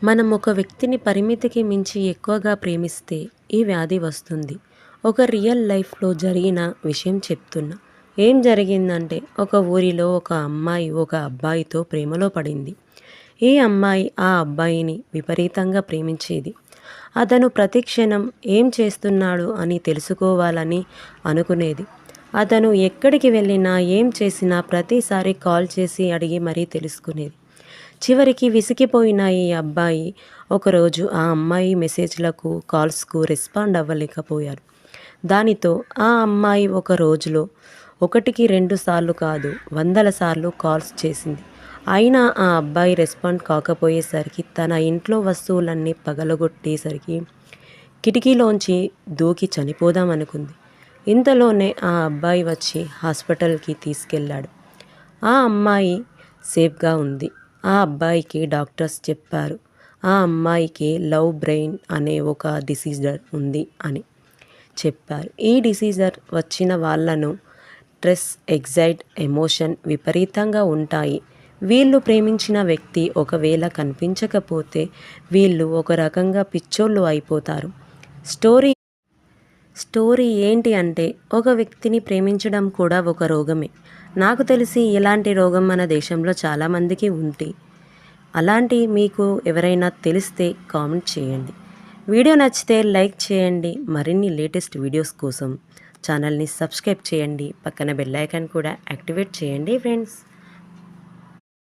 మనం ఒక వ్యక్తిని పరిమితికి మించి ఎక్కువగా ప్రేమిస్తే ఈ వ్యాధి వస్తుంది. ఒక రియల్ లైఫ్‌లో జరిగిన విషయం చెప్తున్నా. ఏం జరిగిందంటే ఒక ఊరిలో ఒక అమ్మాయి ఒక అబ్బాయితో ప్రేమలో పడింది. ఈ అమ్మాయి ఆ అబ్బాయిని విపరీతంగా ప్రేమించేది. అతను ప్రతి క్షణం ఏం చేస్తున్నాడు అని తెలుసుకోవాలని అనుకునేది. అతను ఎక్కడికి వెళ్ళినా ఏం చేసినా ప్రతిసారి కాల్ చేసి అడిగి మరీ తెలుసుకునేది. చివరికి విసిగిపోయిన ఈ అబ్బాయి ఒకరోజు ఆ అమ్మాయి మెసేజ్లకు కాల్స్కు రెస్పాండ్ అవ్వలేకపోయారు. దానితో ఆ అమ్మాయి ఒక రోజులో ఒకటికి 2 సార్లు కాదు, వందల సార్లు కాల్స్ చేసింది. అయినా ఆ అబ్బాయి రెస్పాండ్ కాకపోయేసరికి తన ఇంట్లో వస్తువులన్నీ పగలగొట్టేసరికి కిటికీలోంచి దూకి చనిపోదామనుకుంది. ఇంతలోనే ఆ అబ్బాయి వచ్చి హాస్పిటల్కి తీసుకెళ్ళాడు. ఆ అమ్మాయి సేఫ్గా ఉంది. ఆ అబ్బాయికి డాక్టర్స్ చెప్పారు ఆ అమ్మాయికి లవ్ బ్రెయిన్ అనే ఒక డిసీజర్ ఉంది అని చెప్పారు. ఈ డిసీజర్ వచ్చిన వాళ్ళను స్ట్రెస్, ఎగ్జైట్, ఎమోషన్ విపరీతంగా ఉంటాయి. వీళ్ళు ప్రేమించిన వ్యక్తి ఒకవేళ కనిపించకపోతే వీళ్ళు ఒక రకంగా పిచ్చోళ్ళు అయిపోతారు. స్టోరీ ఏంటి అంటే ఒక వ్యక్తిని ప్రేమించడం కూడా ఒక రోగమే. నాకు తెలిసి ఇలాంటి రోగం మన దేశంలో చాలామందికి ఉంది. అలాంటి మీకు ఎవరైనా తెలిస్తే కామెంట్ చేయండి. వీడియో నచ్చితే లైక్ చేయండి. మరిన్ని లేటెస్ట్ వీడియోస్ కోసం ఛానల్ని సబ్స్క్రైబ్ చేయండి. పక్కన బెల్ ఐకాన్ కూడా యాక్టివేట్ చేయండి ఫ్రెండ్స్.